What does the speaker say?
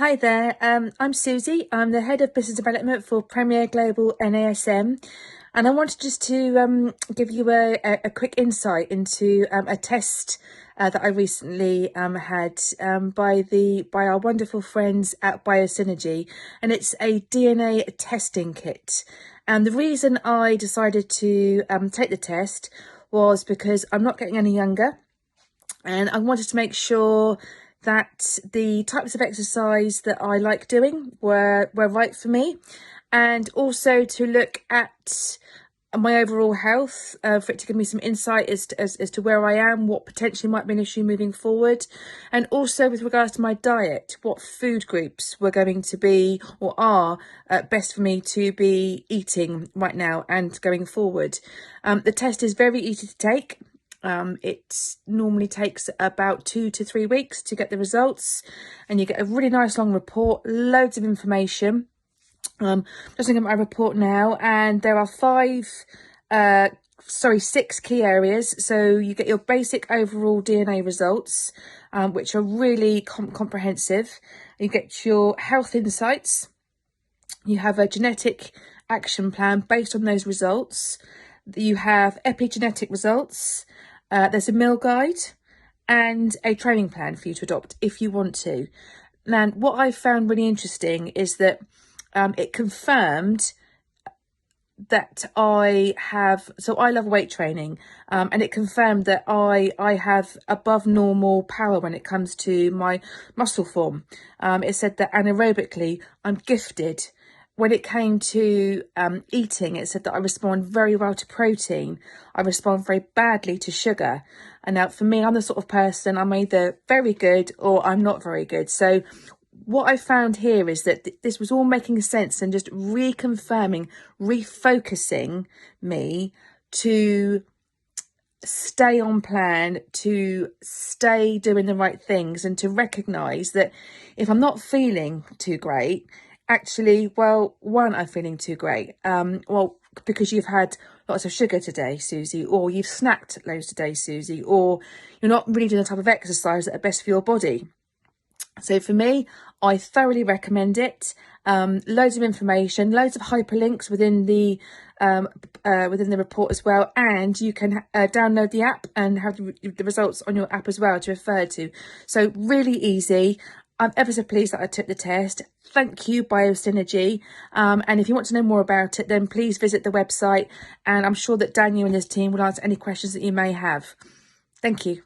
Hi there, I'm Suzie. I'm the Head of Business Development for Premier Global NASM, and I wanted just to give you a quick insight into a test that I recently had by our wonderful friends at Biosynergy, and it's a DNA testing kit. And the reason I decided to take the test was because I'm not getting any younger, and I wanted to make sure that the types of exercise that I like doing were right for me, and also to look at my overall health, for it to give me some insight as to where I am, what potentially might be an issue moving forward, and also with regards to my diet, what food groups were going to be or are best for me to be eating right now and going forward. The test is very easy to take. It normally takes about 2 to 3 weeks to get the results, and you get a really nice long report, loads of information. Just looking at my report now, and there are 6 key areas. So you get your basic overall DNA results, which are really comprehensive. You get your health insights. You have a genetic action plan based on those results. You have epigenetic results. There's a meal guide and a training plan for you to adopt if you want to. And what I found really interesting is that it confirmed that I love weight training, and it confirmed that I have above normal power when it comes to my muscle form. It said that anaerobically I'm gifted. When it came to eating, it said that I respond very well to protein. I respond very badly to sugar. And now for me, I'm the sort of person, I'm either very good or I'm not very good. So what I found here is that this was all making sense and just reconfirming, refocusing me to stay on plan, to stay doing the right things, and to recognise that if I'm not feeling too great, actually, well, one, I'm feeling too great. Because you've had lots of sugar today, Suzie, or you've snacked loads today, Suzie, or you're not really doing the type of exercise that are best for your body. So for me, I thoroughly recommend it. Loads of information, loads of hyperlinks within the report as well, and you can download the app and have the results on your app as well to refer to. So really easy. I'm ever so pleased that I took the test. Thank you, Biosynergy. And if you want to know more about it, then please visit the website, and I'm sure that Daniel and his team will answer any questions that you may have. Thank you.